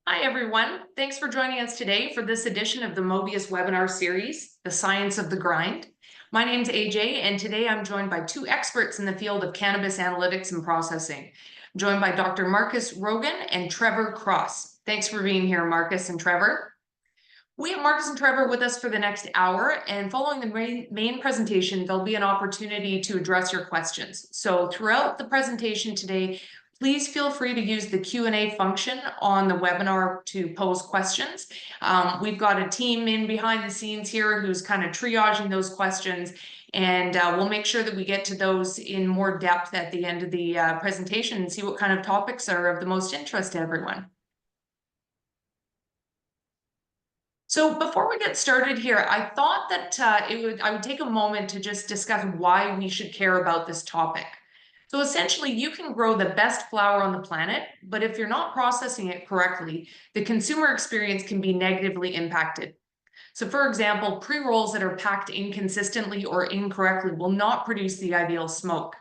Hi, everyone. Thanks for joining us today for this edition of the Mobius webinar series, The Science of the Grind. My name's AJ, and today I'm joined by two experts in the field of cannabis analytics and processing. I'm joined by Dr. Markus Roggen and Trevor Kross. Thanks for being here, Markus and Trevor. We have Markus and Trevor with us for the next hour, and following the main presentation, there'll be an opportunity to address your questions. So throughout the presentation today, please feel free to use the Q&A function on the webinar to pose questions. We've got a team in behind the scenes here who's kind of triaging those questions, and we'll make sure that we get to those in more depth at the end of the presentation and see what kind of topics are of the most interest to everyone. So before we get started here, I thought that I would take a moment to just discuss why we should care about this topic. So essentially, you can grow the best flower on the planet, but if you're not processing it correctly, the consumer experience can be negatively impacted. So for example, pre-rolls that are packed inconsistently or incorrectly will not produce the ideal smoke.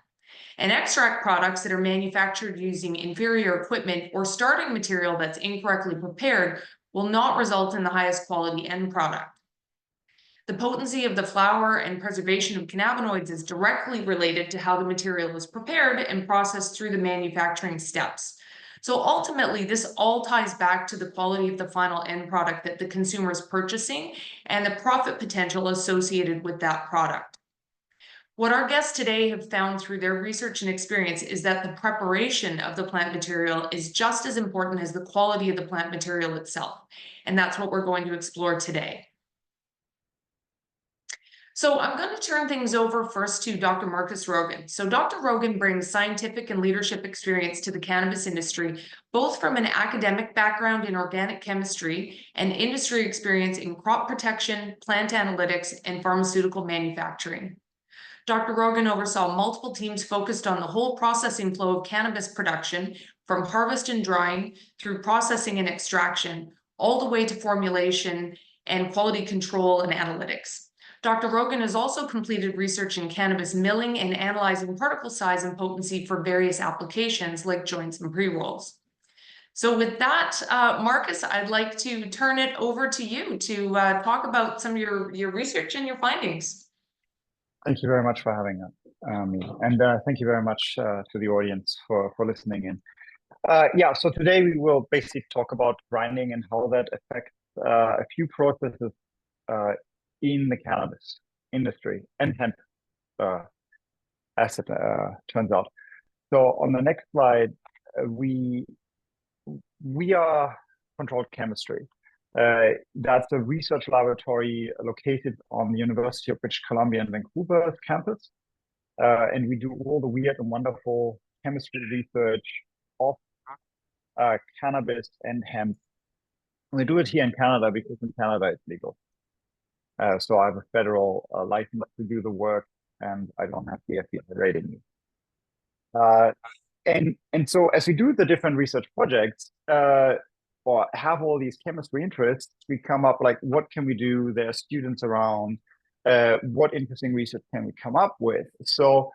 And extract products that are manufactured using inferior equipment or starting material that's incorrectly prepared will not result in the highest quality end product. The potency of the flower and preservation of cannabinoids is directly related to how the material is prepared and processed through the manufacturing steps. So ultimately, this all ties back to the quality of the final end product that the consumer is purchasing and the profit potential associated with that product. What our guests today have found through their research and experience is that the preparation of the plant material is just as important as the quality of the plant material itself. And that's what we're going to explore today. So I'm going to turn things over first to Dr. Markus Roggen. So Dr. Roggen brings scientific and leadership experience to the cannabis industry, both from an academic background in organic chemistry and industry experience in crop protection, plant analytics, and pharmaceutical manufacturing. Dr. Roggen oversaw multiple teams focused on the whole processing flow of cannabis production, from harvest and drying through processing and extraction, all the way to formulation and quality control and analytics. Dr. Roggen has also completed research in cannabis milling and analyzing particle size and potency for various applications like joints and pre-rolls. So with that, Markus, I'd like to turn it over to you to talk about some of your research and your findings. Thank you very much for having me, and thank you very much to the audience for listening in. So today we will basically talk about grinding and how that affects a few processes in the cannabis industry and hemp, as it turns out. So on the next slide, we are controlled chemistry. That's a research laboratory located on the University of British Columbia in Vancouver campus. And we do all the weird and wonderful chemistry research of cannabis and hemp. And we do it here in Canada because in Canada it's legal. So I have a federal license to do the work, and I don't have the FDA rating me. And so as we do the different research projects, or have all these chemistry interests, we come up like, what can we do? There are students around. What interesting research can we come up with? So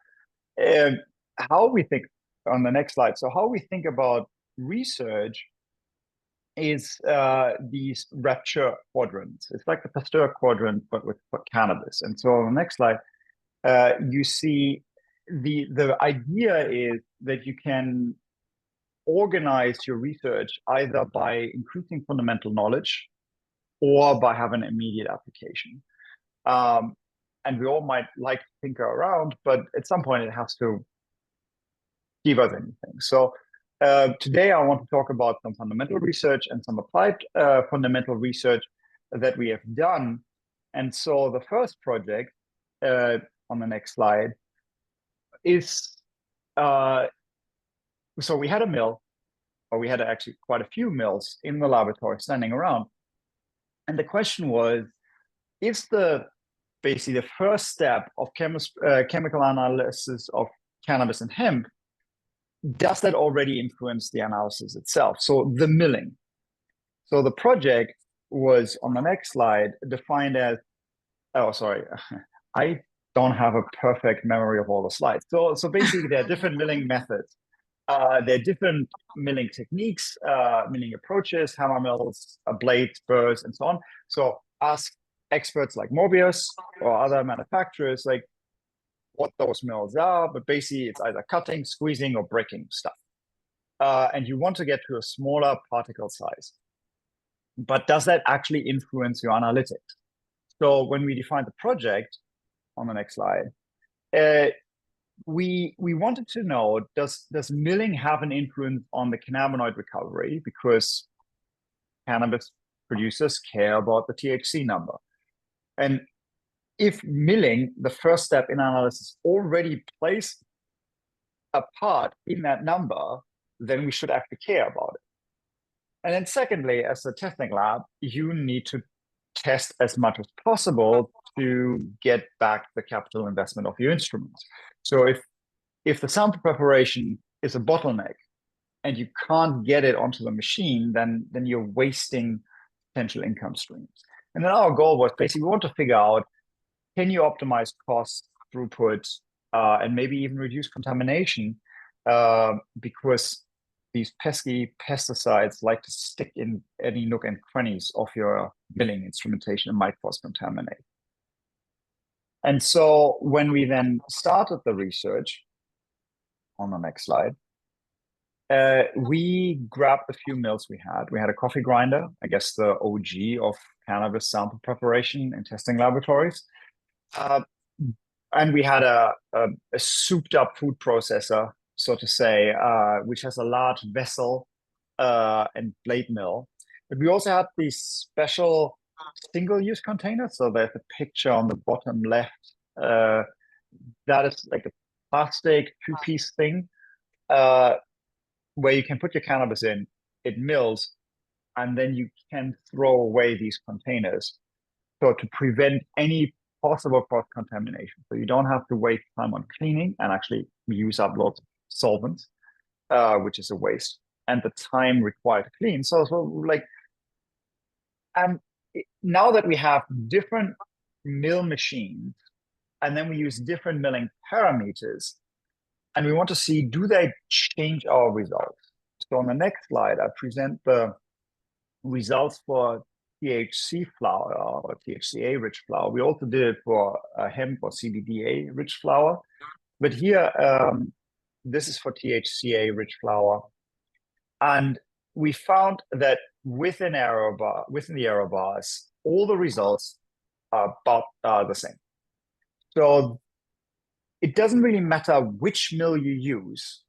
how we think on the next slide. So how we think about research is these rapture quadrants. It's like the Pasteur quadrant, but for cannabis. And so on the next slide, you see the idea is that you can organize your research either by increasing fundamental knowledge or by having immediate application. And we all might like to tinker around, but at some point it has to give us anything. So today I want to talk about some fundamental research and some applied fundamental research that we have done. And so the first project on the next slide is so we had a mill, or we had actually quite a few mills in the laboratory standing around. And the question was, is basically the first step of chemical analysis of cannabis and hemp, does that already influence the analysis itself? So the milling. So the project was, on the next slide, defined as, oh, sorry, I don't have a perfect memory of all the slides. So basically there are different milling methods. There are different milling techniques, milling approaches, hammer mills, blades, burrs, and so on. So ask experts like Mobius or other manufacturers like what those mills are, but basically it's either cutting, squeezing, or breaking stuff. And you want to get to a smaller particle size. But does that actually influence your analytics? So when we defined the project on the next slide, we wanted to know, does milling have an influence on the cannabinoid recovery? Because cannabis producers care about the THC number. And if milling, the first step in analysis, already plays a part in that number, then we should actually care about it. And then secondly, as a testing lab, you need to test as much as possible to get back the capital investment of your instruments. So if the sample preparation is a bottleneck and you can't get it onto the machine, then you're wasting potential income streams. And then our goal was basically we want to figure out, can you optimize cost, throughput, and maybe even reduce contamination, because these pesky pesticides like to stick in any nook and crannies of your milling instrumentation and might cross-contaminate. And so when we then started the research, on the next slide, we grabbed a few mills we had. We had a coffee grinder, I guess the OG of cannabis sample preparation in testing laboratories. And we had a souped up food processor, so to say, which has a large vessel and blade mill. But we also had these special single-use containers. So there's a picture on the bottom left. That is like a plastic two-piece thing where you can put your cannabis in, it mills, and then you can throw away these containers. So to prevent any possible cross-contamination. So you don't have to waste time on cleaning and actually use up lots of solvents, which is a waste, and the time required to clean. So like, and now that we have different mill machines, and then we use different milling parameters, and we want to see, do they change our results? So on the next slide, I present the results for THC flower or THCA-rich flower. We also did it for hemp or CBDA-rich flower. But here, this is for THCA-rich flower. And we found that within the error bars, all the results are about the same. So it doesn't really matter which mill you use,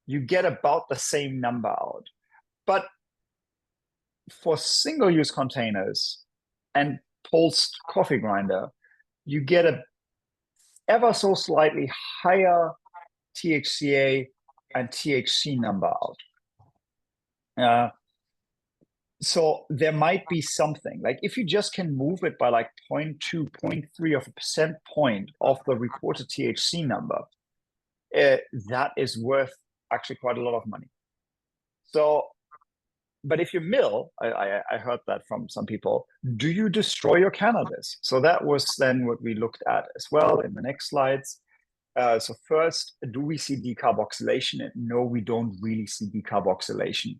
you get about the same number out. But for single-use containers and pulsed coffee grinder, you get a ever so slightly higher THCA and THC number out. So there might be something, like if you just can move it by like 0.2, 0.3 of a percent point of the reported THC number, that is worth actually quite a lot of money. So, but if you mill, I heard that from some people, do you destroy your cannabis? So that was then what we looked at as well in the next slides. So first, do we see decarboxylation? No, we don't really see decarboxylation.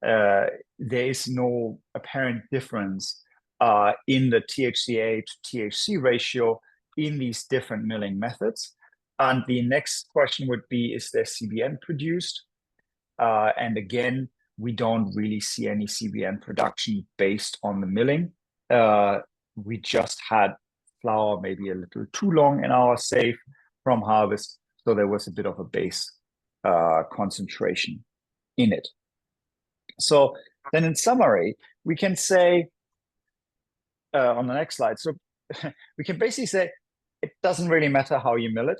There is no apparent difference in the THCA to THC ratio in these different milling methods. And the next question would be, is there CBN produced? And again, we don't really see any CBN production based on the milling. We just had flower maybe a little too long in our safe from harvest, so there was a bit of a base concentration in it. So then in summary, we can say on the next slide, so we can basically say it doesn't really matter how you mill it.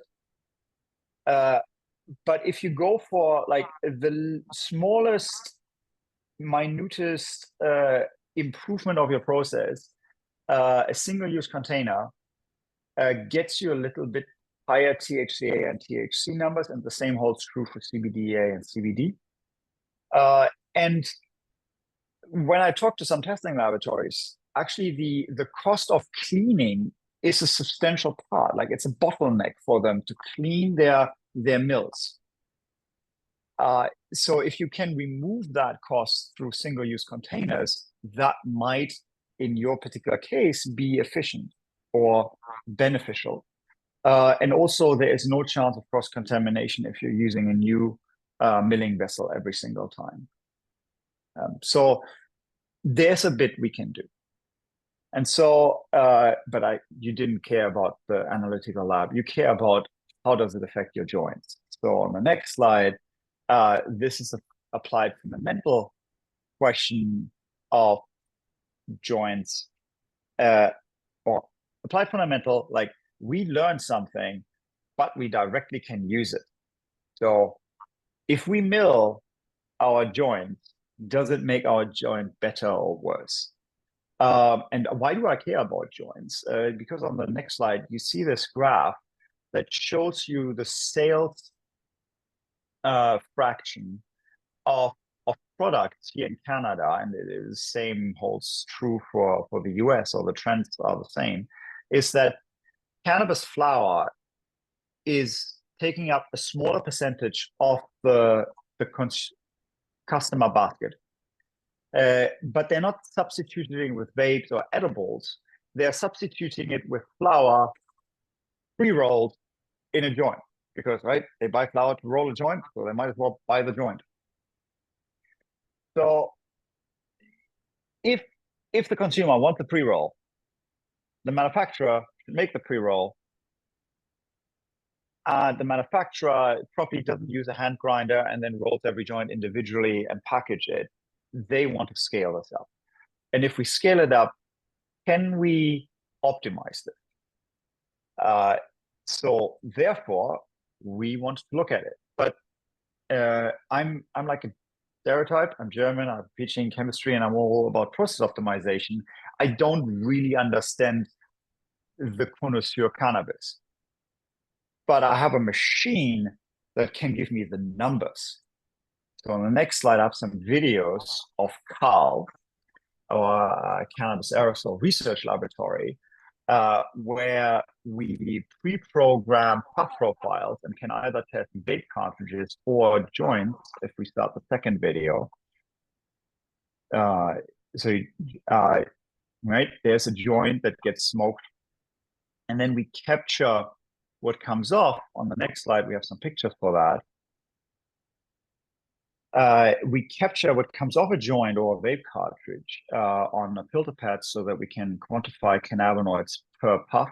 But if you go for like the smallest, minutest improvement of your process, a single-use container gets you a little bit higher THCA and THC numbers, and the same holds true for CBDA and CBD. And when I talk to some testing laboratories, actually the cost of cleaning is a substantial part. Like it's a bottleneck for them to clean their mills. So if you can remove that cost through single-use containers, that might, in your particular case, be efficient or beneficial. And also, there is no chance of cross-contamination if you're using a new milling vessel every single time. So there's a bit we can do. And so, but you didn't care about the analytical lab. You care about how does it affect your joints. So on the next slide, this is applied fundamental question of joints, or applied fundamental, like we learn something, but we directly can use it. So if we mill our joint, does it make our joint better or worse? And why do I care about joints? Because on the next slide, you see this graph that shows you the sales fraction of products here in Canada, and it is the same holds true for the US, or the trends are the same, is that cannabis flower is taking up a smaller percentage of the customer basket. But they're not substituting with vapes or edibles. They're substituting it with flower pre-rolled in a joint, because right, they buy flower to roll a joint, so they might as well buy the joint. So if the consumer wants the pre-roll, the manufacturer should make the pre-roll. The manufacturer probably doesn't use a hand grinder and then rolls every joint individually and package it. They want to scale this up. And if we scale it up, can we optimize this? So therefore, we want to look at it. But I'm like a stereotype. I'm German. I'm teaching chemistry, and I'm all about process optimization. I don't really understand the connoisseur cannabis, but I have a machine that can give me the numbers. So on the next slide, I have some videos of Carl, our cannabis aerosol research laboratory, where we pre-program puff profiles and can either test vape cartridges or joints. If we start the second video, right, there's a joint that gets smoked, and then we capture what comes off. On the next slide, we have some pictures for that. We capture what comes off a joint or a vape cartridge on a filter pad so that we can quantify cannabinoids per puff,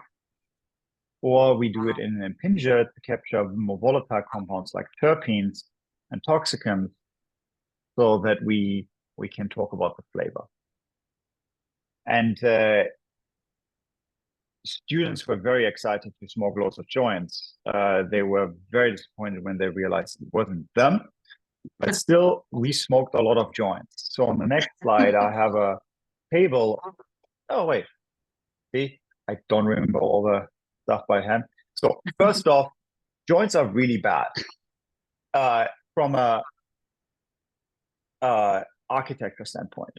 or we do it in an impinger to capture more volatile compounds like terpenes and toxicants, so that we can talk about the flavor. And students were very excited to smoke lots of joints. They were very disappointed when they realized it wasn't them. But still, we smoked a lot of joints. So on the next slide, I have a table. Oh, wait. See, I don't remember all the stuff by hand. So first off, joints are really bad from a architecture standpoint.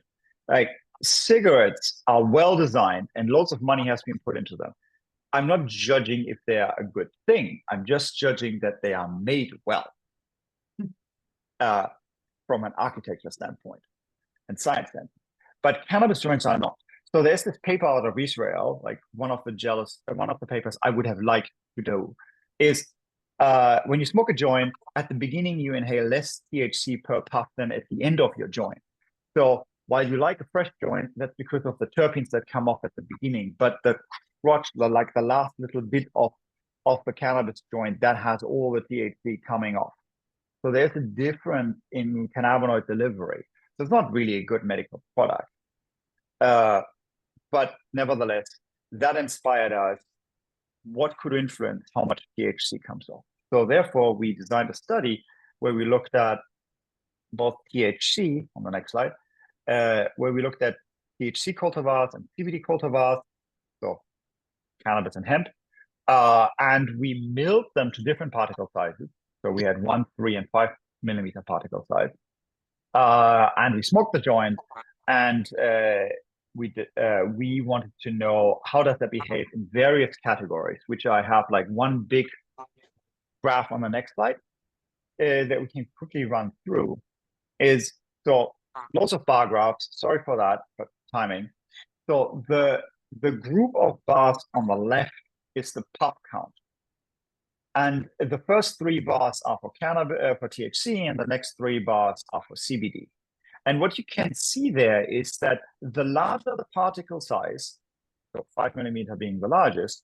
Like, cigarettes are well designed and lots of money has been put into them. I'm not judging if they are a good thing. I'm just judging that they are made well. From an architecture standpoint and science standpoint. But cannabis joints are not. So there's this paper out of Israel, like one of the papers I would have liked to do is when you smoke a joint, at the beginning you inhale less THC per puff than at the end of your joint. So while you like a fresh joint, that's because of the terpenes that come off at the beginning. But the crotch, like the last little bit of the cannabis joint, that has all the THC coming off. So there's a difference in cannabinoid delivery. So it's not really a good medical product. But nevertheless, that inspired us. What could influence how much THC comes off? So therefore, we designed a study where we looked at both THC, on the next slide, where we looked at THC cultivars and CBD cultivars, so cannabis and hemp, and we milled them to different particle sizes. So we had 1, 3, and 5 millimeter particle size. And we smoked the joint, and we wanted to know how does that behave in various categories, which I have like one big graph on the next slide. that we can quickly run through is, so lots of bar graphs. Sorry for that, but timing. So the group of bars on the left is the pub count. And the first 3 bars are for cannabis, for THC, and the next 3 bars are for CBD. And what you can see there is that the larger the particle size, so 5 millimeter being the largest,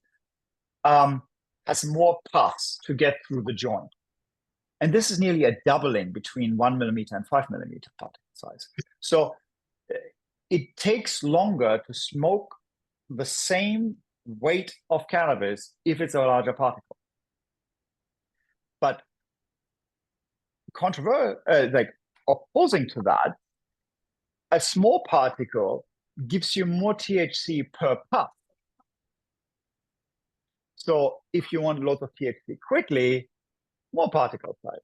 has more paths to get through the joint. And this is nearly a doubling between 1 millimeter and 5 millimeter particle size. So it takes longer to smoke the same weight of cannabis if it's a larger particle. But like opposing to that, a small particle gives you more THC per puff. So if you want lots of THC quickly, more particle size.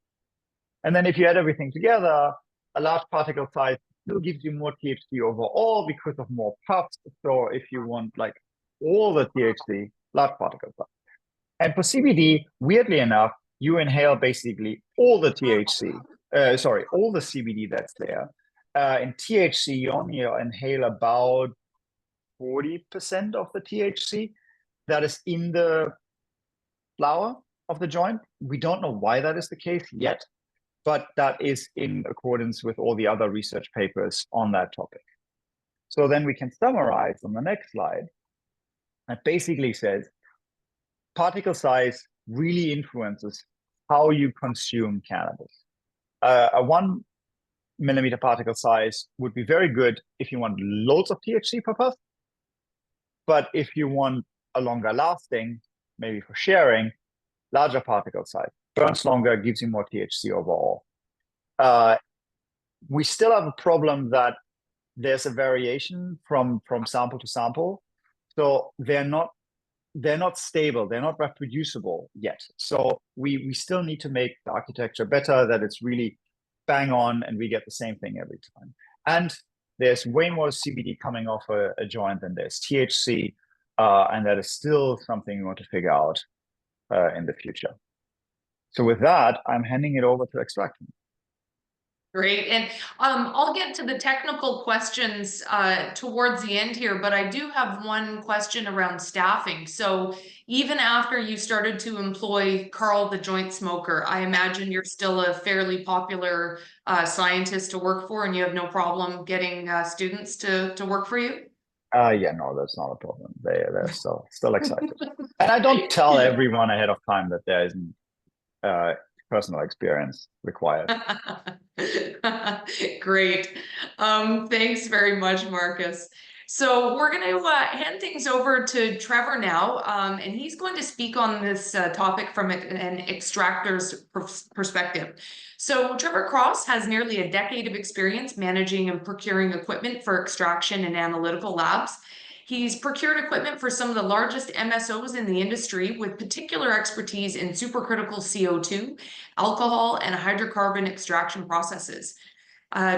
And then if you add everything together, a large particle size still gives you more THC overall because of more puffs. So if you want like all the THC, large particle size. And for CBD, weirdly enough, you inhale basically all the THC, all the CBD that's there. In THC, you only inhale about 40% of the THC that is in the flower of the joint. We don't know why that is the case yet, but that is in accordance with all the other research papers on that topic. So then we can summarize on the next slide. That basically says particle size really influences how you consume cannabis. A 1 millimeter particle size would be very good if you want loads of THC per puff. But if you want a longer lasting, maybe for sharing, larger particle size, burns longer, gives you more THC overall. We still have a problem that there's a variation from sample to sample. So they're not stable, they're not reproducible yet. So we still need to make the architecture better, that it's really bang on and we get the same thing every time. And there's way more CBD coming off a joint than there's THC, and that is still something we want to figure out in the future. So with that, I'm handing it over to Extraction. Great. And I'll get to the technical questions towards the end here, but I do have one question around staffing. So even after you started to employ Carl the joint smoker, I imagine you're still a fairly popular scientist to work for, and you have no problem getting students to work for you? Yeah, no, that's not a problem. They're still excited. And I don't tell everyone ahead of time that there isn't personal experience required. Great. Thanks very much, Markus. So we're going to hand things over to Trevor now, and he's going to speak on this topic from an extractor's perspective. So Trevor Kross has nearly a decade of experience managing and procuring equipment for extraction and analytical labs. He's procured equipment for some of the largest MSOs in the industry, with particular expertise in supercritical CO2, alcohol, and hydrocarbon extraction processes.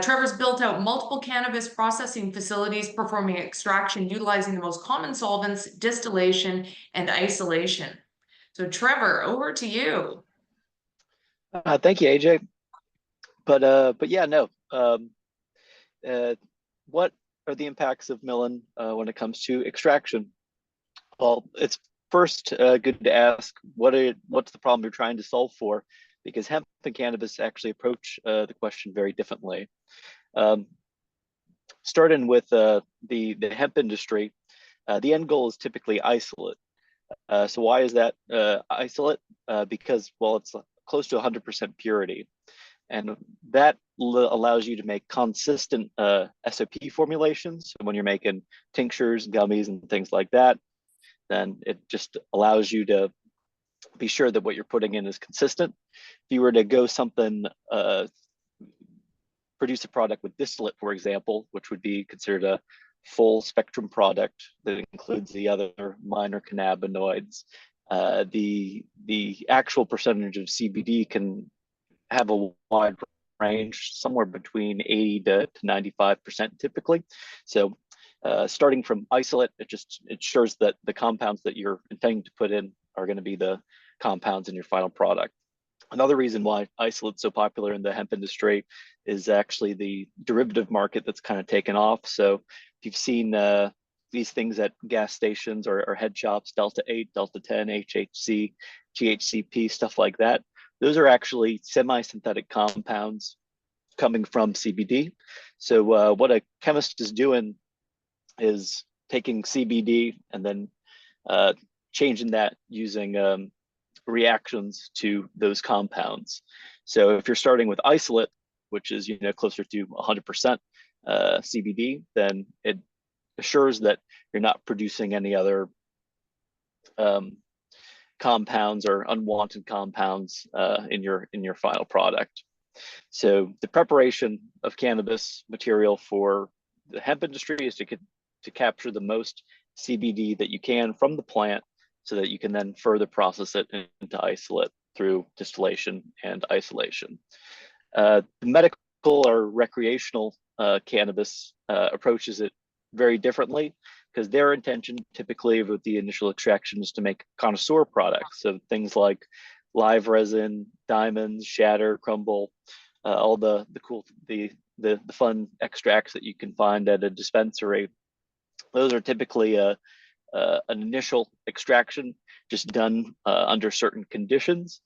Trevor's built out multiple cannabis processing facilities performing extraction utilizing the most common solvents, distillation, and isolation. So Trevor, over to you. Thank you, AJ. But yeah, no. What are the impacts of milling when it comes to extraction? Well, it's first good to ask what's the problem you're trying to solve for, because hemp and cannabis actually approach the question very differently. Starting with the hemp industry, the end goal is typically isolate. So why is that isolate? Because, well, it's close to 100% purity. And that allows you to make consistent SOP formulations. So when you're making tinctures, gummies, and things like that, then it just allows you to be sure that what you're putting in is consistent. If you were to go something, produce a product with distillate, for example, which would be considered a full spectrum product that includes the other minor cannabinoids, the actual percentage of CBD can have a wide range, somewhere between 80 to 95% typically. So starting from isolate, it ensures that the compounds that you're intending to put in are going to be the compounds in your final product. Another reason why isolate's so popular in the hemp industry is actually the derivative market that's kind of taken off. So if you've seen these things at gas stations or head shops, Delta 8, Delta 10, HHC, GHCP, stuff like that, those are actually semi-synthetic compounds coming from CBD. So what a chemist is doing is taking CBD and then changing that using reactions to those compounds. So if you're starting with isolate, which is closer to 100% CBD, then it assures that you're not producing any other compounds or unwanted compounds in your final product. So the preparation of cannabis material for the hemp industry is to capture the most CBD that you can from the plant, so that you can then further process it into isolate through distillation and isolation. The medical or recreational cannabis approaches it very differently, because their intention typically with the initial extraction is to make connoisseur products. So things like live resin, diamonds, shatter, crumble, all the cool, the fun extracts that you can find at a dispensary. Those are typically an initial extraction just done under certain conditions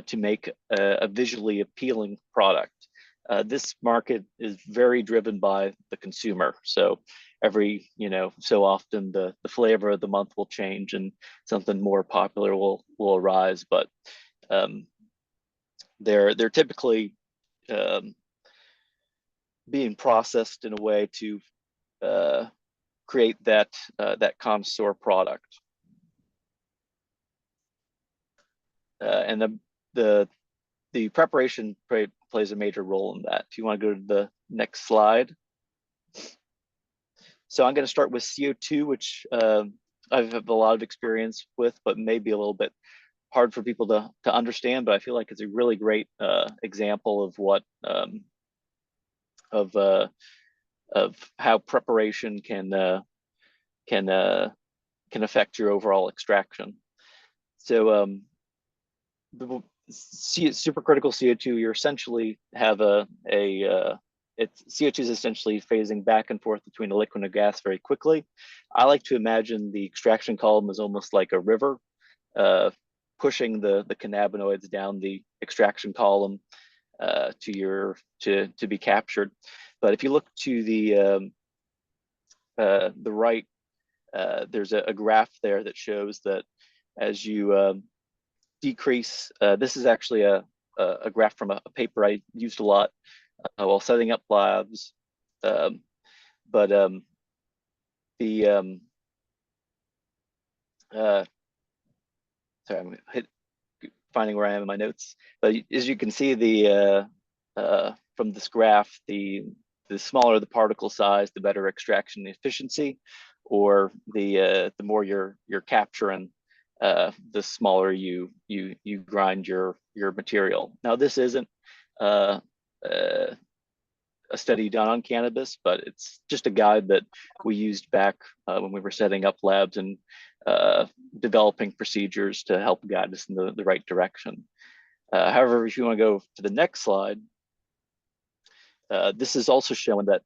to make a visually appealing product. This market is very driven by the consumer. So every so often the flavor of the month will change and something more popular will arise, but they're typically being processed in a way to create that connoisseur product. And the preparation plays a major role in that. If you want to go to the next slide. So I'm going to start with CO2, which I have a lot of experience with, but maybe a little bit hard for people to understand. But I feel like it's a really great example of what of how preparation can affect your overall extraction. So supercritical CO2, you essentially have CO2 is essentially phasing back and forth between a liquid and a gas very quickly. I like to imagine the extraction column as almost like a river, pushing the cannabinoids down the extraction column to be captured. But if you look to the right, there's a graph there that shows that as you decrease, this is actually a graph from a paper I used a lot while setting up labs, sorry, I'm finding where I am in my notes. But as you can see, from this graph, the smaller the particle size, the better extraction efficiency, or the more you're capturing, the smaller you grind your material. Now, this isn't a study done on cannabis, but it's just a guide that we used back when we were setting up labs and developing procedures to help guide us in the right direction. However, if you want to go to the next slide, this is also showing that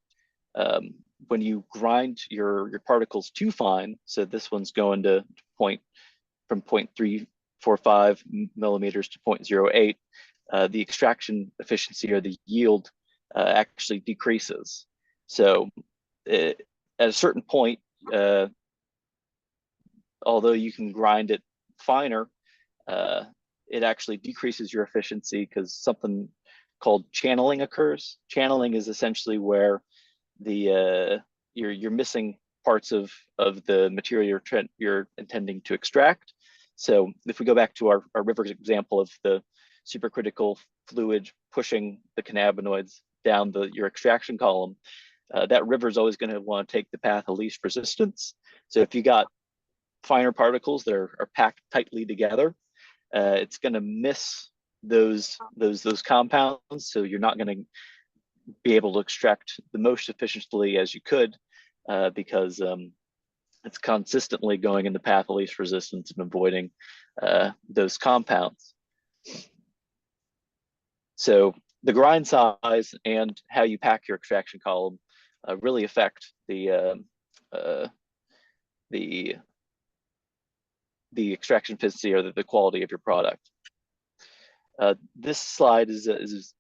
when you grind your particles too fine, so this one's going to from 0.345 millimeters to 0.08, the extraction efficiency or the yield actually decreases. So at a certain point, although you can grind it finer, it actually decreases your efficiency because something called channeling occurs. Channeling is essentially where you're missing parts of the material you're intending to extract. So if we go back to our river example of the supercritical fluid pushing the cannabinoids down your extraction column, that river is always going to want to take the path of least resistance. So if you got finer particles that are packed tightly together, it's going to miss those compounds. So you're not going to be able to extract the most efficiently as you could, because it's consistently going in the path of least resistance and avoiding those compounds. So the grind size and how you pack your extraction column really affect the extraction efficiency or the quality of your product. This slide is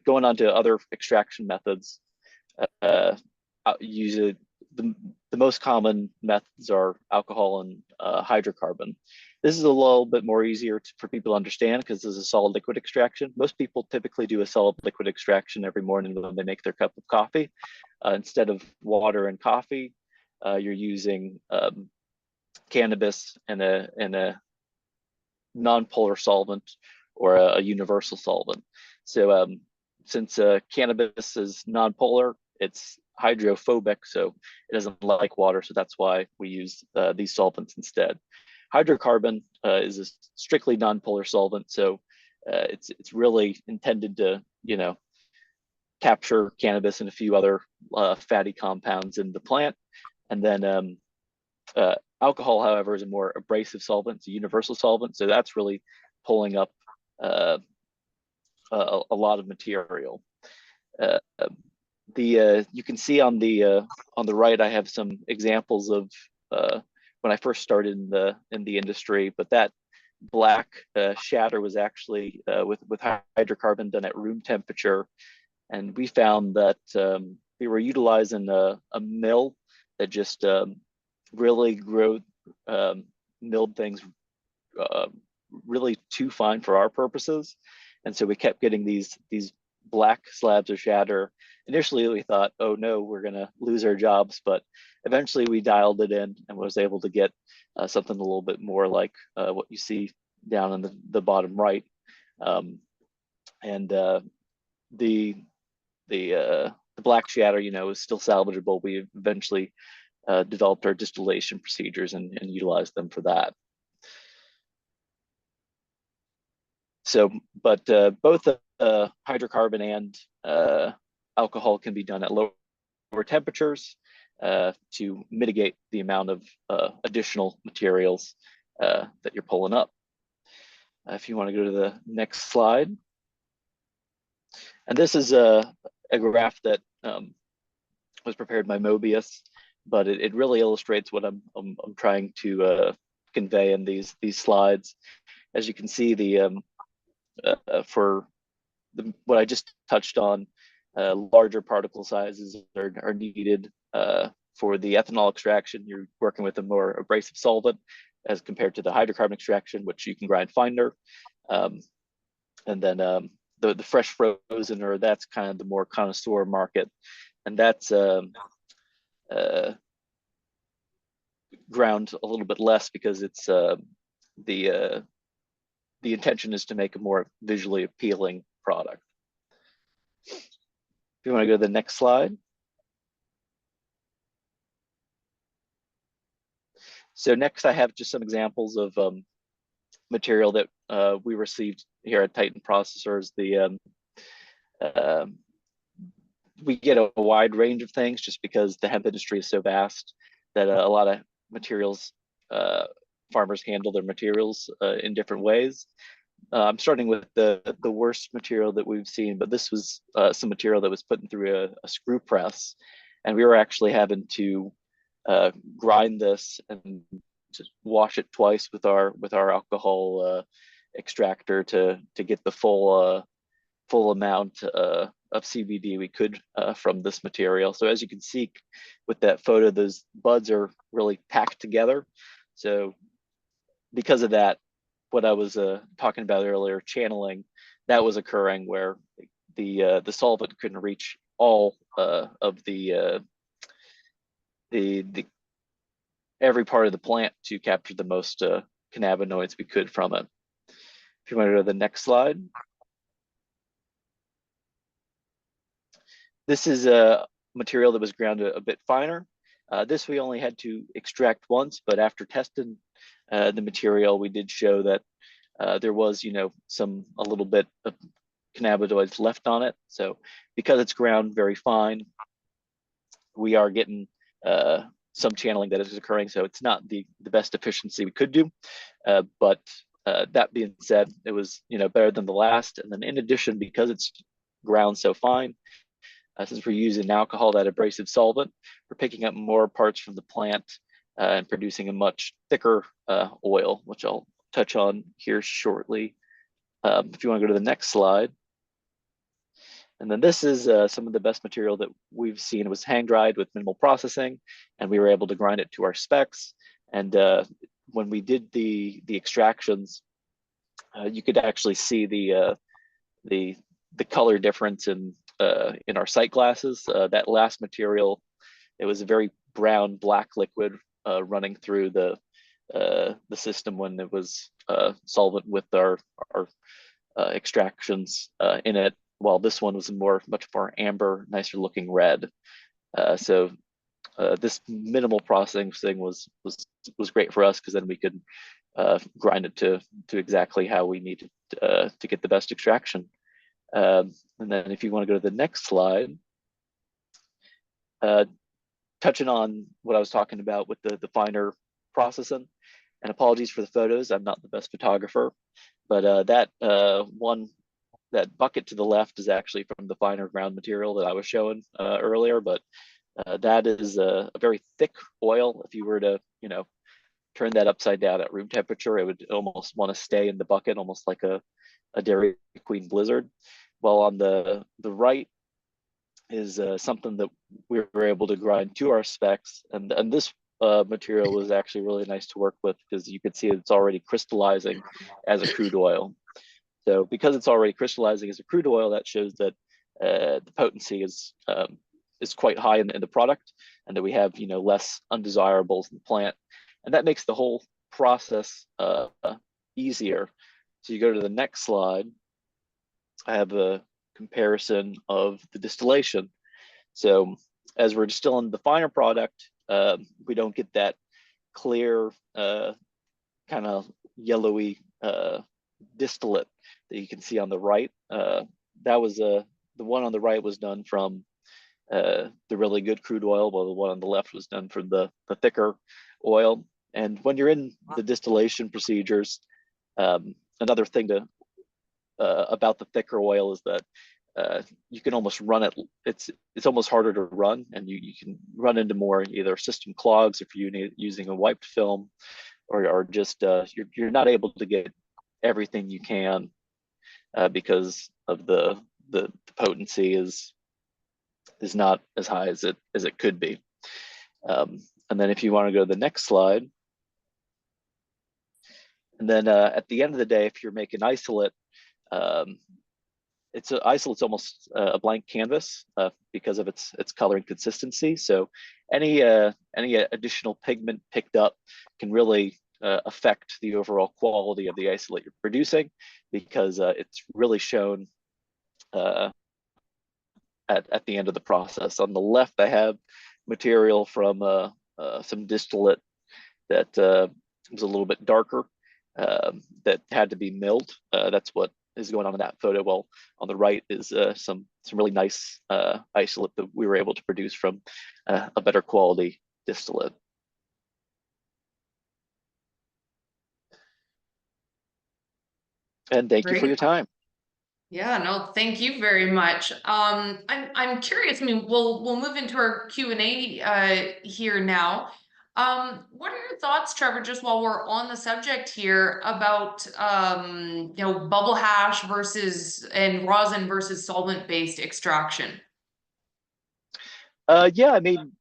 going on to other extraction methods. Use the most common methods are alcohol and hydrocarbon. This is a little bit more easier for people to understand because this is a solid liquid extraction. Most people typically do a solid liquid extraction every morning when they make their cup of coffee. Instead of water and coffee, you're using cannabis and a non-polar solvent or a universal solvent. So since cannabis is non-polar, it's hydrophobic, so it doesn't like water. So that's why we use these solvents instead. Hydrocarbon is a strictly non-polar solvent, so it's really intended to, you know, capture cannabis and a few other fatty compounds in the plant. And then alcohol, however, is a more abrasive solvent. It's a universal solvent, so that's really pulling up a lot of material. You can see on the right, I have some examples of when I first started in the industry, but that black shatter was actually with hydrocarbon done at room temperature, and we found that we were utilizing a mill that just really milled things really too fine for our purposes, and so we kept getting these black slabs of shatter. Initially, we thought, oh no, we're gonna lose our jobs, but eventually we dialed it in and was able to get something a little bit more like what you see down in the bottom right. And the black shatter, you know, is still salvageable. We eventually developed our distillation procedures and utilized them for that. So, but both hydrocarbon and alcohol can be done at lower temperatures to mitigate the amount of additional materials that you're pulling up. If you want to go to the next slide. And this is a graph that was prepared by Mobius, but it really illustrates what I'm trying to convey in these slides. As you can see, for what I just touched on, larger particle sizes are needed for the ethanol extraction. You're working with a more abrasive solvent as compared to the hydrocarbon extraction, which you can grind finer. And then the fresh frozen, or that's kind of the more connoisseur market, and that's ground a little bit less because it's the intention is to make a more visually appealing product. If you want to go to the next slide. So next I have just some examples of material that we received here at Titan Processors. We get a wide range of things just because the hemp industry is so vast that a lot of materials, farmers handle their materials in different ways. I'm starting with the worst material that we've seen, but this was some material that was put through a screw press, and we were actually having to grind this and just wash it twice with our alcohol extractor to get the full amount of CBD we could from this material. So as you can see with that photo, those buds are really packed together. So because of that, what I was talking about earlier, channeling, that was occurring where the solvent couldn't reach all of the every part of the plant to capture the most cannabinoids we could from it. If you want to go to the next slide. This is a material that was ground a bit finer. This we only had to extract once, but after testing the material, we did show that there was, you know, a little bit of cannabinoids left on it. So because it's ground very fine, we are getting some channeling that is occurring. So it's not the best efficiency we could do, but that being said, it was better than the last. And then in addition, because it's ground so fine, since we're using alcohol, that abrasive solvent, we're picking up more parts from the plant and producing a much thicker oil, which I'll touch on here shortly. If you want to go to the next slide. And then this is some of the best material that we've seen. It was hang dried with minimal processing, and we were able to grind it to our specs. And when we did the extractions, you could actually see the color difference in our sight glasses. That last material, it was a very brown black liquid running through the system when it was solvent with our extractions in it, while this one was much more amber, nicer looking red. So this minimal processing thing was great for us, because then we could grind it to exactly how we needed to get the best extraction. And then if you want to go to the next slide, touching on what I was talking about with the finer processing, and apologies for the photos, I'm not the best photographer, but that bucket to the left is actually from the finer ground material that I was showing earlier, but that is a very thick oil. If you were to, turn that upside down at room temperature, it would almost want to stay in the bucket, almost like a Dairy Queen Blizzard. While on the right is something that we were able to grind to our specs, and this material was actually really nice to work with, because you could see it's already crystallizing as a crude oil. So because it's already crystallizing as a crude oil, that shows that the potency is quite high in the product, and that we have less undesirables in the plant, and that makes the whole process easier. So you go to the next slide. I have a comparison of the distillation. So as we're distilling the finer product, we don't get that clear kind of yellowy distillate that you can see on the right. That was the one on the right was done from the really good crude oil, while the one on the left was done from the thicker oil. And when you're in the distillation procedures, another thing about the thicker oil is that you can almost run it. It's almost harder to run, and you can run into more either system clogs if you're using a wiped film, or just you're not able to get everything you can because of the potency is not as high as it could be. And then if you want to go to the next slide, and then at the end of the day, if you're making isolate, isolate's almost a blank canvas because of its color and consistency. So any additional pigment picked up can really affect the overall quality of the isolate you're producing, because it's really shown at the end of the process. On the left, I have material from some distillate that was a little bit darker, that had to be milled. That's what is going on in that photo. Well, on the right is some really nice isolate that we were able to produce from a better quality distillate. And thank you for your time. Yeah, no, thank you very much. I'm curious. I mean, we'll move into our Q&A here now. What are your thoughts, Trevor, just while we're on the subject here, about bubble hash and rosin versus solvent-based extraction? Yeah, I mean,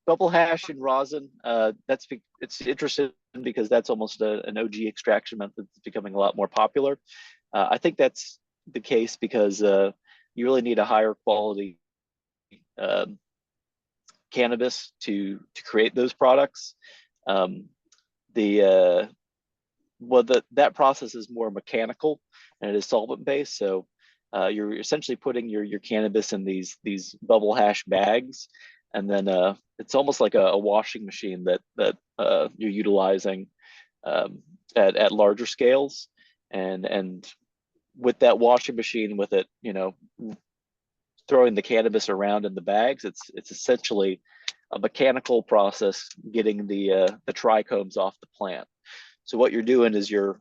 bubble hash and rosin, it's interesting because that's almost an OG extraction method that's becoming a lot more popular. I think that's the case because you really need a higher quality cannabis to create those products. That process is more mechanical and it is solvent based. So you're essentially putting your cannabis in these bubble hash bags, and then it's almost like a washing machine that you're utilizing at larger scales, and with that washing machine, with it, throwing the cannabis around in the bags, it's essentially a mechanical process getting the trichomes off the plant. So what you're doing is you're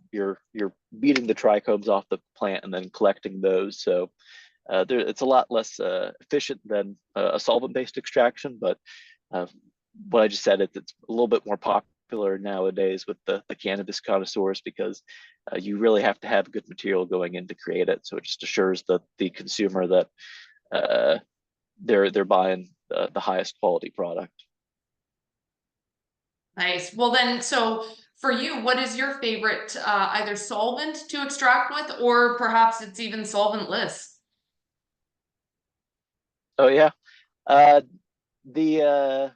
beating the trichomes off the plant and then collecting those. So it's a lot less efficient than a solvent-based extraction, but what I just said, it's a little bit more popular nowadays with the cannabis connoisseurs, because you really have to have good material going in to create it. So it just assures the consumer that they're buying the highest quality product. Nice. Well then, so for you, what is your favorite either solvent to extract with, or perhaps it's even solventless? Oh yeah. The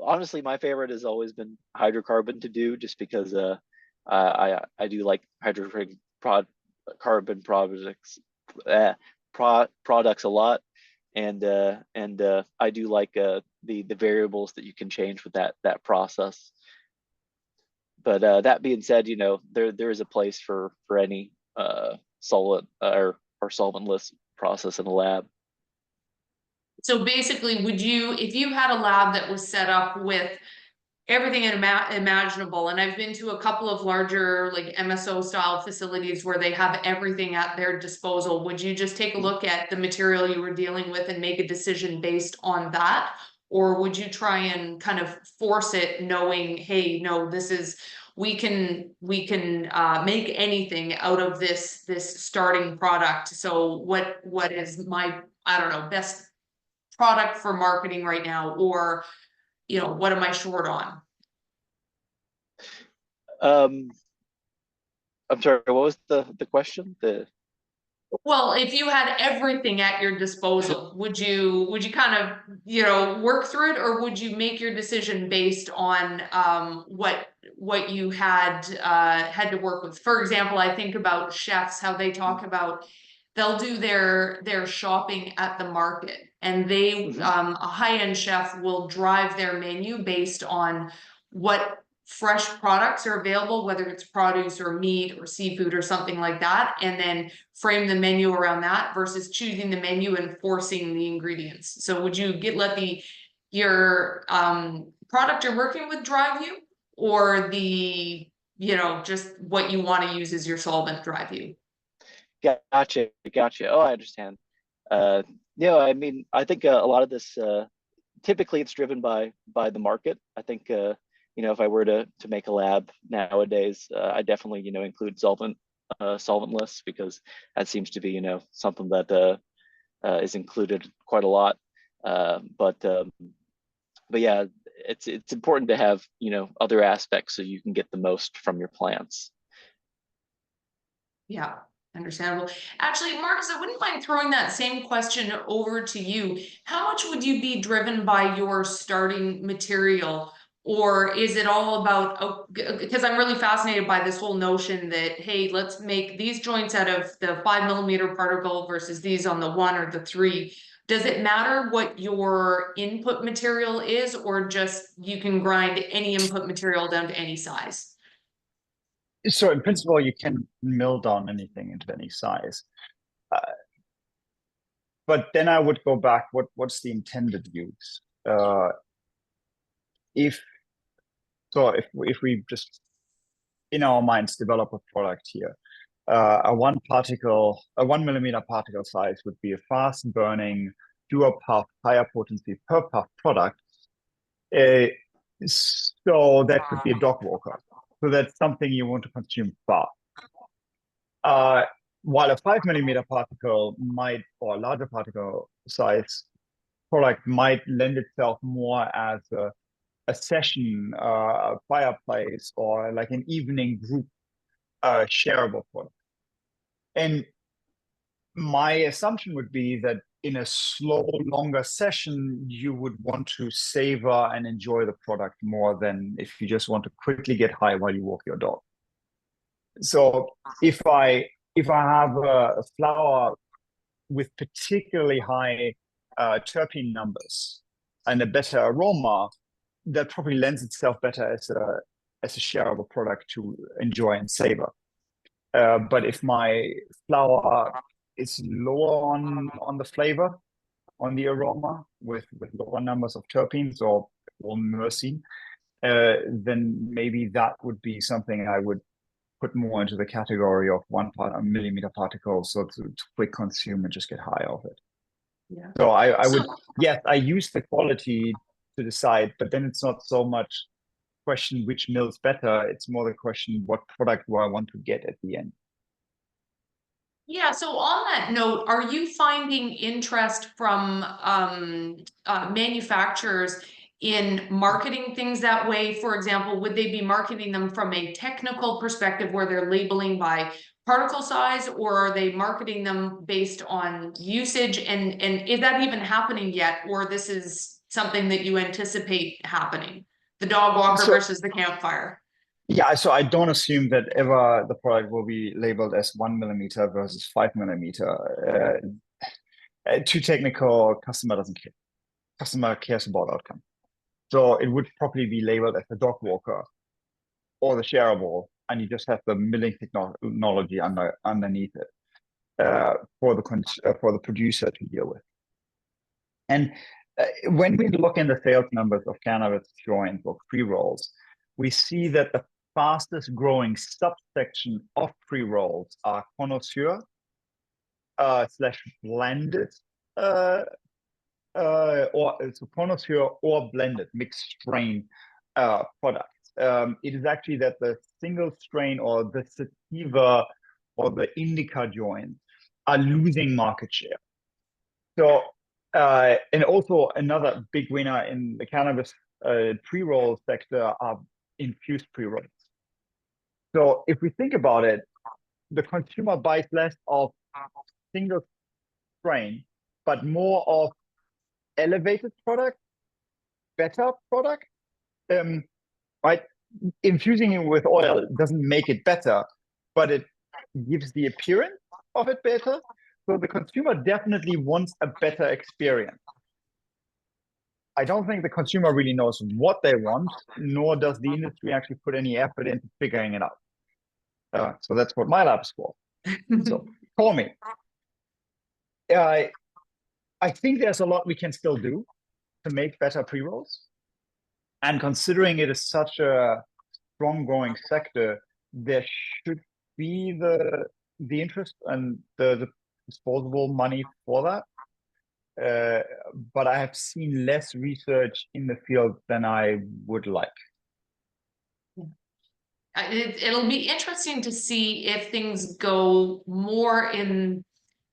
honestly, my favorite has always been hydrocarbon to do, just because I do like carbon products products a lot, and I do like the variables that you can change with that process. But that being said, you know, there is a place for any solvent or solventless process in a lab. So basically, would you, if you had a lab that was set up with everything imaginable, and I've been to a couple of larger like MSO style facilities where they have everything at their disposal, would you just take a look at the material you were dealing with and make a decision based on that? Or would you try and kind of force it knowing, hey, no, this is, we can make anything out of this starting product. So what is my, I don't know, best product for marketing right now, or what am I short on? I'm sorry, what was the question? Well, if you had everything at your disposal, would you kind of, work through it, or would you make your decision based on what you had to work with? For example, I think about chefs, how they talk about they'll do their shopping at the market, and they a high-end chef will drive their menu based on what fresh products are available, whether it's produce or meat or seafood or something like that, and then frame the menu around that versus choosing the menu and forcing the ingredients. So would you let your product you're working with drive you, or just what you want to use as your solvent drive you? Gotcha. Oh, I understand. Yeah, I mean, I think a lot of this typically it's driven by the market. I think if I were to make a lab nowadays, I definitely include solventless, because that seems to be something that is included quite a lot. But yeah, it's important to have other aspects so you can get the most from your plants. Yeah, understandable. Actually, Markus, I wouldn't mind throwing that same question over to you. How much would you be driven by your starting material? Or is it all about, because I'm really fascinated by this whole notion that, hey, let's make these joints out of the 5 mm particle versus these on the 1 or the 3. Does it matter what your input material is, or just you can grind any input material down to any size? So in principle, you can mill down anything into any size. But then I would go back, what's the intended use? If we just in our minds develop a product here, a 1 mm particle size would be a fast burning, pure puff, higher potency per puff product. So that could be a dog walker. So that's something you want to consume fast. While a 5 mm particle or a larger particle size product might lend itself more as a session, a fireplace, or like an evening group shareable product. And my assumption would be that in a slow, longer session, you would want to savor and enjoy the product more than if you just want to quickly get high while you walk your dog. So if I have a flower with particularly high terpene numbers and a better aroma, that probably lends itself better as a shareable product to enjoy and savor. But if my flower is lower on the flavor, on the aroma, with lower numbers of terpenes or myrcene, then maybe that would be something I would put more into the category of 1 millimeter particles, so to quick consume and just get high off it. Yeah. So I would, yes, I use the quality to decide, but then it's not so much question which mill's better. It's more the question, what product do I want to get at the end? Yeah, so on that note, are you finding interest from manufacturers in marketing things that way? For example, would they be marketing them from a technical perspective where they're labeling by particle size, or are they marketing them based on usage? And is that even happening yet, or this is something that you anticipate happening? The dog walker versus the campfire. Yeah, so I don't assume that ever the product will be labeled as 1 millimeter versus 5 millimeter. Too technical, customer doesn't care. Customer cares about outcome. So it would probably be labeled as the dog walker or the shareable, and you just have the milling technology underneath it for the producer to deal with. And when we look in the sales numbers of cannabis joints or pre-rolls, we see that the fastest growing subsection of pre-rolls are connoisseur slash blended or it's connoisseur or blended mixed strain products. It is actually that the single strain or the sativa or the indica joints are losing market share. So, and also another big winner in the cannabis pre-roll sector are infused pre-rolls. So if we think about it, the consumer buys less of single strain, but more of elevated product, better product. Right? Infusing it with oil doesn't make it better, but it gives the appearance of it better. So the consumer definitely wants a better experience. I don't think the consumer really knows what they want, nor does the industry actually put any effort into figuring it out. So that's what my lab is for. So call me. I think there's a lot we can still do to make better pre-rolls. And considering it is such a strong growing sector, there should be the interest and the disposable money for that. But I have seen less research in the field than I would like. It'll be interesting to see if things go more in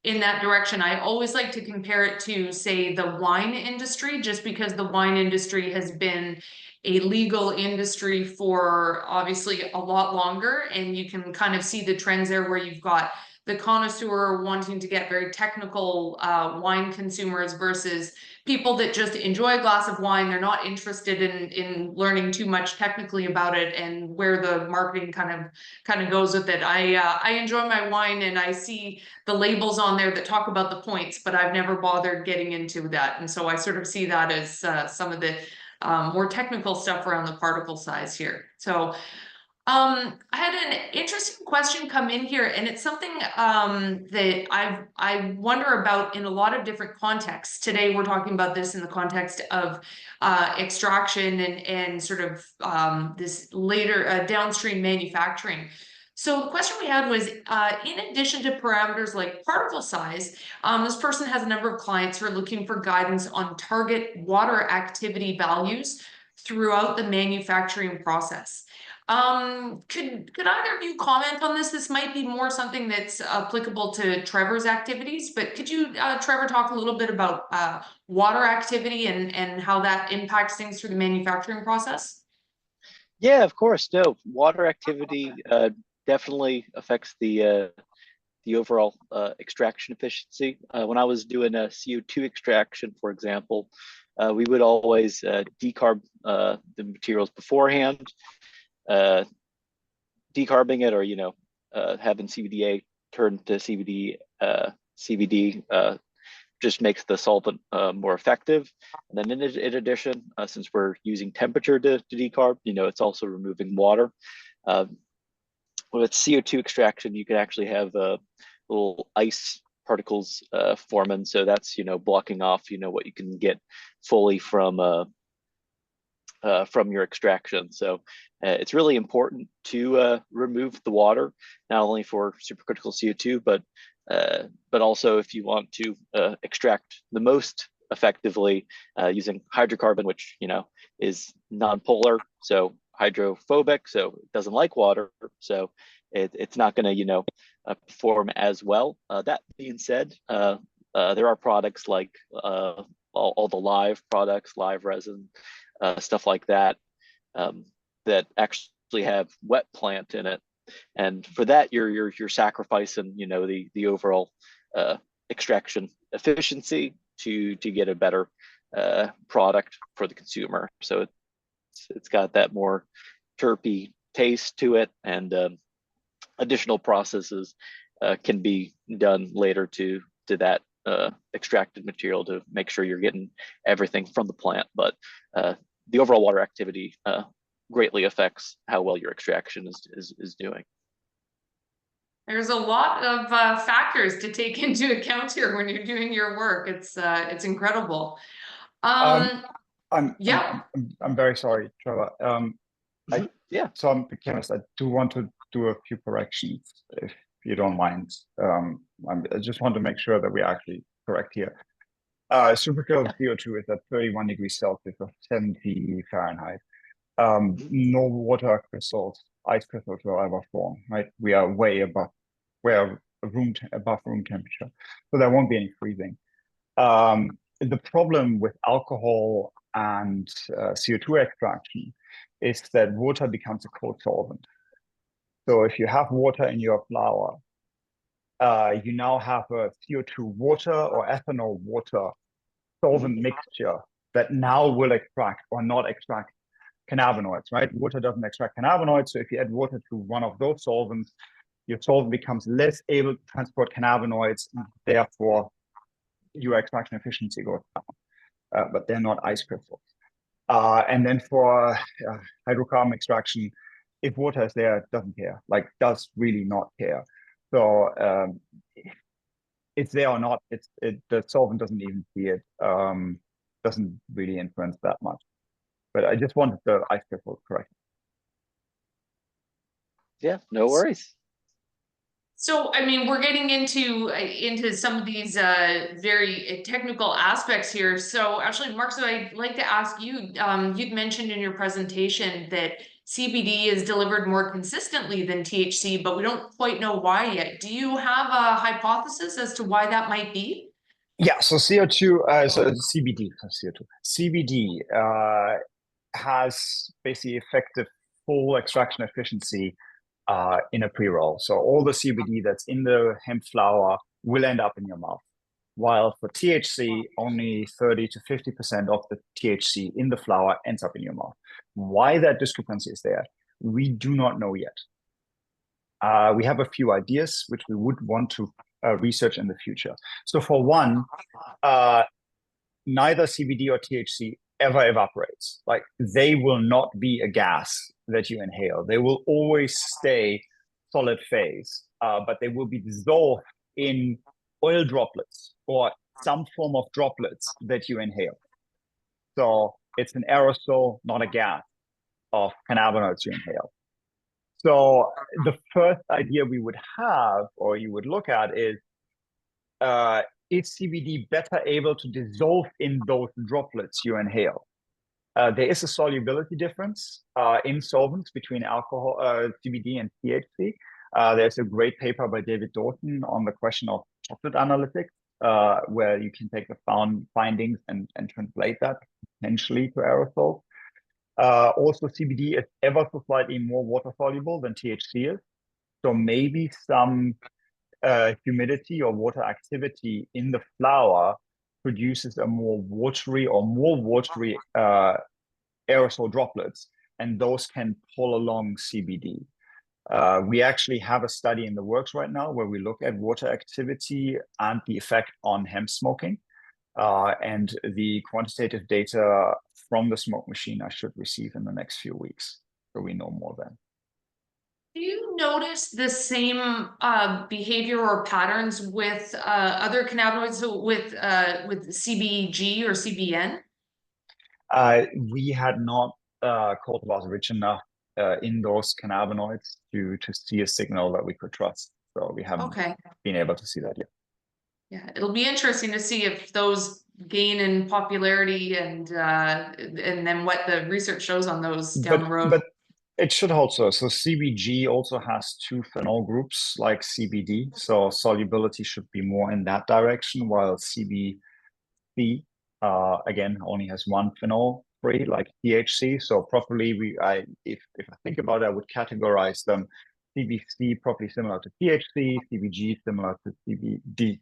that direction. I always like to compare it to, say, the wine industry, just because the wine industry has been a legal industry for obviously a lot longer, and you can kind of see the trends there where you've got the connoisseur wanting to get very technical wine consumers versus people that just enjoy a glass of wine. They're not interested in learning too much technically about it, and where the marketing kind of goes with it. I enjoy my wine, and I see the labels on there that talk about the points, but I've never bothered getting into that. And so I sort of see that as some of the more technical stuff around the particle size here. So I had an interesting question come in here, and it's something that I wonder about in a lot of different contexts. Today, we're talking about this in the context of extraction and sort of this later downstream manufacturing. So the question we had was, in addition to parameters like particle size, this person has a number of clients who are looking for guidance on target water activity values throughout the manufacturing process. Could either of you comment on this? This might be more something that's applicable to Trevor's activities, but could you, Trevor, talk a little bit about water activity and how that impacts things through the manufacturing process? Yeah, of course. No, water activity definitely affects the overall extraction efficiency. When I was doing a CO2 extraction, for example, we would always decarb the materials beforehand. Decarbing it, or having CBDA turn to CBD just makes the solvent more effective. And then in addition, since we're using temperature to decarb, it's also removing water. With CO2 extraction, you can actually have little ice particles forming, so that's blocking off what you can get fully from from your extraction. So it's really important to remove the water, not only for supercritical CO2, but also if you want to extract the most effectively using hydrocarbon, which is non-polar, so hydrophobic, so it doesn't like water, so it's not going to perform as well. That being said, there are products like all the live products, live resin, stuff like that, that actually have wet plant in it, and for that you're sacrificing the overall extraction efficiency to get a better product for the consumer. So it's got that more terpy taste to it, and additional processes can be done later to that extracted material to make sure you're getting everything from the plant. But the overall water activity greatly affects how well your extraction is doing. There's a lot of factors to take into account here when you're doing your work. It's incredible. I'm very sorry, Trevor. Yeah. So I'm the chemist. I do want to do a few corrections, if you don't mind. I just want to make sure that we're actually correct here. Supercritical CO2 is at 31 degrees Celsius or 70 Fahrenheit. No water crystals, ice crystals will ever form, right? We are way above, above room temperature, so there won't be any freezing. The problem with alcohol and CO2 extraction is that water becomes a cold solvent. So if you have water in your flour, you now have a CO2 water or ethanol water solvent mixture that now will extract or not extract cannabinoids, right? Water doesn't extract cannabinoids, so if you add water to one of those solvents, your solvent becomes less able to transport cannabinoids, and therefore your extraction efficiency goes down. But they're not ice crystals. And then for hydrocarbon extraction, if water is there, it doesn't care, like does really not care. So it's there or not, the solvent doesn't even see it, doesn't really influence that much. But I just wanted the ice crystal correct. Yeah, no worries. So, I mean, we're getting into some of these very technical aspects here. So actually, Mark, so I'd like to ask you, you'd mentioned in your presentation that CBD is delivered more consistently than THC, but we don't quite know why yet. Do you have a hypothesis as to why that might be? Yeah, so CO2, so CBD, CO2. CBD has basically effective full extraction efficiency in a pre-roll. So all the CBD that's in the hemp flower will end up in your mouth. While for THC, only 30 to 50% of the THC in the flower ends up in your mouth. Why that discrepancy is there, we do not know yet. We have a few ideas which we would want to research in the future. So for one, neither CBD or THC ever evaporates. Like they will not be a gas that you inhale. They will always stay solid phase, but they will be dissolved in oil droplets or some form of droplets that you inhale. So it's an aerosol, not a gas of cannabinoids you inhale. So the first idea we would have, or you would look at, is CBD better able to dissolve in those droplets you inhale? There is a solubility difference in solvents between alcohol, CBD and THC. There's a great paper by David Doughton on the question of chocolate analytics, where you can take the findings and translate that potentially to aerosols. Also, CBD is ever so slightly more water soluble than THC is. So maybe some humidity or water activity in the flower produces a more watery aerosol droplets, and those can pull along CBD. We actually have a study in the works right now where we look at water activity and the effect on hemp smoking. And the quantitative data from the smoke machine I should receive in the next few weeks, so we know more then. Do you notice the same behavior or patterns with other cannabinoids, so with CBG or CBN? We had not cultivars rich enough in those cannabinoids to see a signal that we could trust. So we haven't been able to see that yet. Yeah, it'll be interesting to see if those gain in popularity and then what the research shows on those down the road. But it should also, so CBG also has two phenol groups like CBD, so solubility should be more in that direction, while CBC again only has one phenol free like THC. So properly, if I think about it, I would categorize them CBC probably similar to THC, CBG similar to CBD.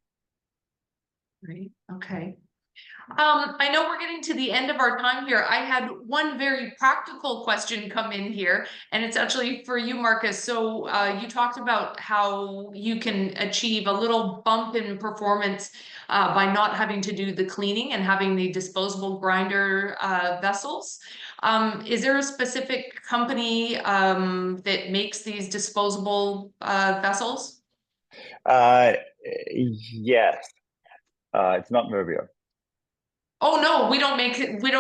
Great. Okay. I know we're getting to the end of our time here. I had one very practical question come in here, and it's actually for you, Markus. So you talked about how you can achieve a little bump in performance by not having to do the cleaning and having the disposable grinder vessels. Is there a specific company that makes these disposable vessels? Yes, it's not Mobius. Oh no, we don't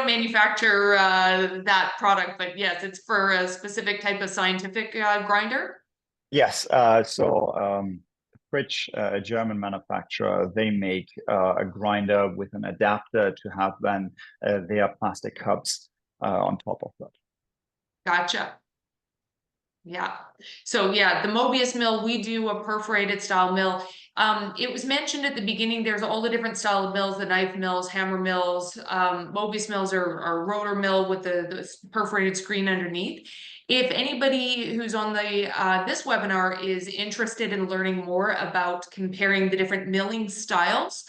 manufacture that product, but yes, it's for a specific type of scientific grinder. Yes, Fritsch, a German manufacturer, they make a grinder with an adapter to have then their plastic cups on top of that. Gotcha. Yeah. So yeah, the Mobius mill, we do a perforated style mill. It was mentioned at the beginning, there's all the different style of mills, the knife mills, hammer mills. Mobius mills are rotor mill with the perforated screen underneath. If anybody who's on the this webinar is interested in learning more about comparing the different milling styles,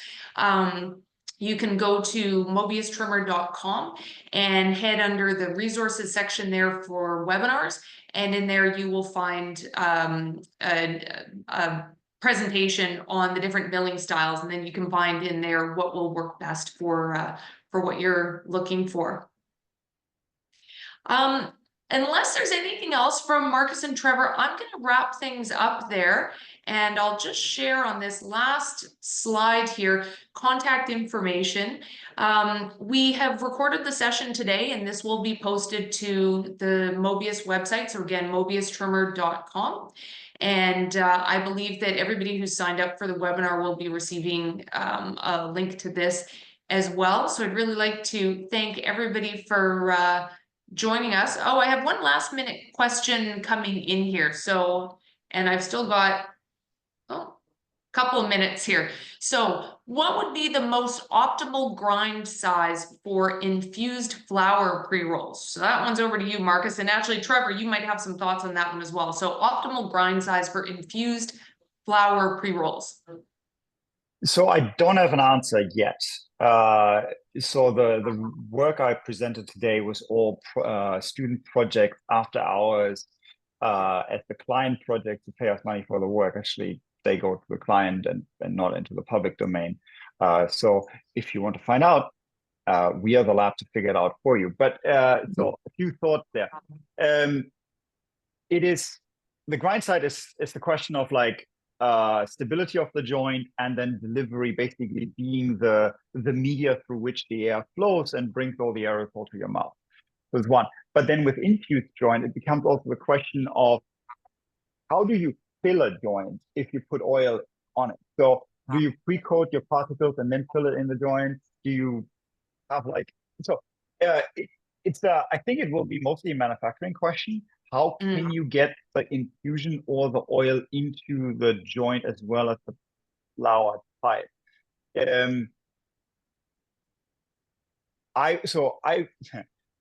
you can go to mobiustrimmer.com and head under the resources section there for webinars. And in there, you will find a presentation on the different milling styles, and then you can find in there what will work best for what you're looking for. Unless there's anything else from Markus and Trevor, I'm going to wrap things up there, and I'll just share on this last slide here contact information. We have recorded the session today, and this will be posted to the Mobius website. So again, mobiustrimmer.com. And I believe that everybody who's signed up for the webinar will be receiving a link to this as well. So I'd really like to thank everybody for joining us. Oh, I have one last minute question coming in here. So, and I've still got a couple of minutes here. So what would be the most optimal grind size for infused flower pre-rolls? So that one's over to you, Markus. And actually, Trevor, you might have some thoughts on that one as well. So optimal grind size for infused flower pre-rolls. So I don't have an answer yet. So the work I presented today was all student project after hours. As the client project to pay us money for the work, actually they go to the client and not into the public domain. So if you want to find out, we are the lab to figure it out for you. But so a few thoughts there. It is the grind side is the question of like stability of the joint, and then delivery basically being the media through which the air flows and brings all the aerosol to your mouth. So it's one. But then with infused joint, it becomes also the question of how do you fill a joint if you put oil on it? So do you pre-coat your particles and then fill it in the joint? Do you have like so? I think it will be mostly a manufacturing question. How can you get the infusion or the oil into the joint as well as the flower pipe?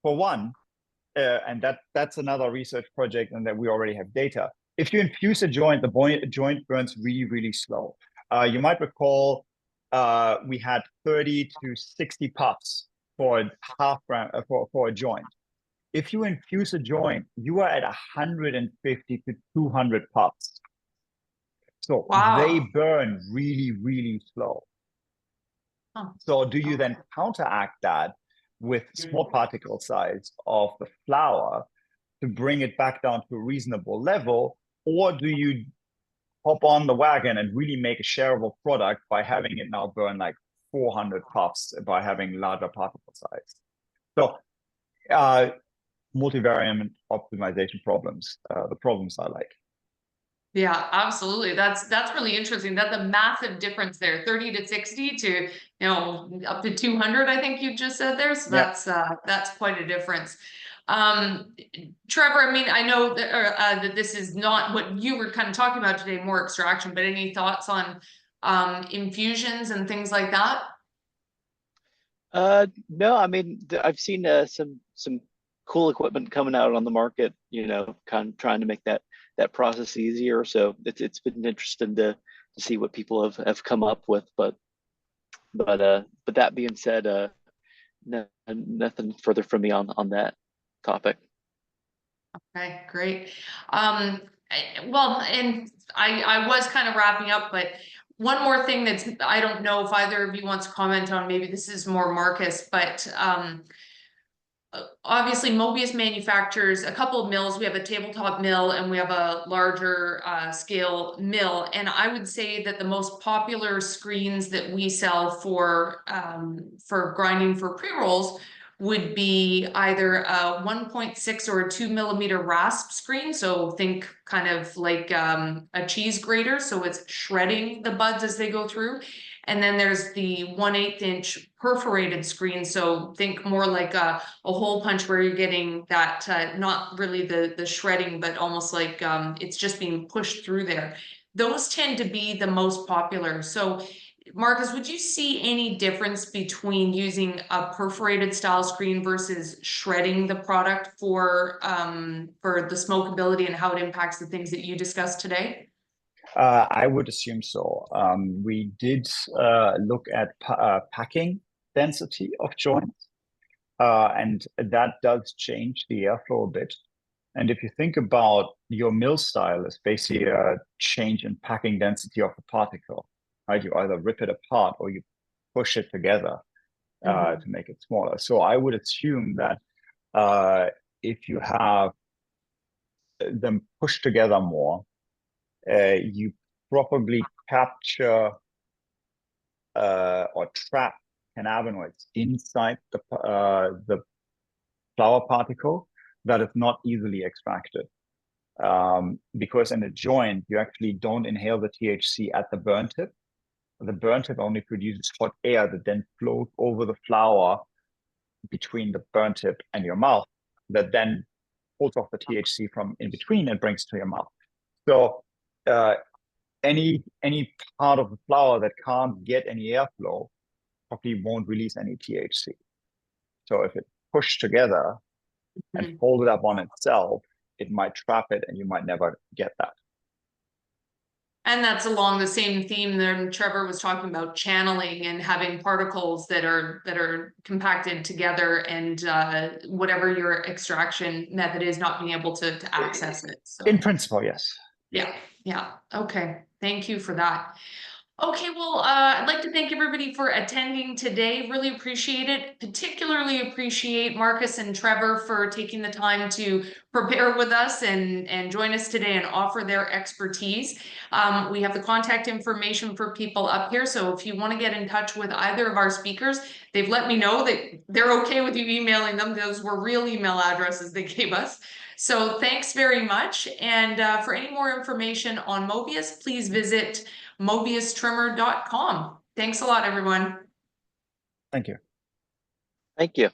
For one, and that's another research project, and that we already have data. If you infuse a joint, the joint burns really, really slow. You might recall we had 30 to 60 puffs for a half gram for a joint. If you infuse a joint, you are at 150 to 200 puffs. So they burn really, really slow. So do you then counteract that with small particle size of the flower to bring it back down to a reasonable level? Or do you hop on the wagon and really make a shareable product by having it now burn like 400 puffs by having larger particle size? So multivariate optimization problems, the problems I like. Yeah, absolutely. That's really interesting. That's a massive difference there. 30 to 60 to, you know, up to 200, I think you just said there. So Yeah. that's quite a difference. Trevor, I mean, I know that this is not what you were kind of talking about today, more extraction, but any thoughts on infusions and things like that? No, I mean, I've seen some cool equipment coming out on the market, you know, kind of trying to make that process easier. So it's been interesting to see what people have come up with. But that being said, no, nothing further from me on that topic. Okay, great. Well, and I was kind of wrapping up, but one more thing that's, I don't know if either of you wants to comment on, maybe this is more Markus, but obviously Mobius manufactures a couple of mills. We have a tabletop mill and we have a larger scale mill. And I would say that the most popular screens that we sell for grinding for pre-rolls would be either a 1.6 or a 2 millimeter rasp screen. So think kind of like a cheese grater. So it's shredding the buds as they go through. And then there's the 1/8 inch perforated screen. So think more like a hole punch where you're getting that, not really the shredding, but almost like it's just being pushed through there. Those tend to be the most popular. So Markus, would you see any difference between using a perforated style screen versus shredding the product for the smokability and how it impacts the things that you discussed today? I would assume so. We did look at packing density of joints, and that does change the airflow a bit. And if you think about your mill style, it's basically a change in packing density of the particle, right? You either rip it apart or you push it together to make it smaller. So I would assume that if you have them pushed together more, you probably capture or trap cannabinoids inside the flower particle that is not easily extracted. Because in a joint, you actually don't inhale the THC at the burn tip. The burn tip only produces hot air that then flows over the flower between the burn tip and your mouth, that then pulls off the THC from in between and brings to your mouth. So any part of the flower that can't get any airflow probably won't release any THC. So if it's pushed together and folded up on itself, it might trap it and you might never get that. And that's along the same theme that Trevor was talking about, channeling and having particles that are compacted together, and whatever your extraction method is, not being able to access it. So in principle, yes. Yeah. Okay. Thank you for that. Okay, well, I'd like to thank everybody for attending today. Really appreciate it. Particularly appreciate Markus and Trevor for taking the time to prepare with us and join us today and offer their expertise. We have the contact information for people up here. So if you want to get in touch with either of our speakers, they've let me know that they're okay with you emailing them. Those were real email addresses they gave us. So thanks very much. And for any more information on Mobius, please visit mobiustrimmer.com. Thanks a lot, everyone. Thank you. Thank you.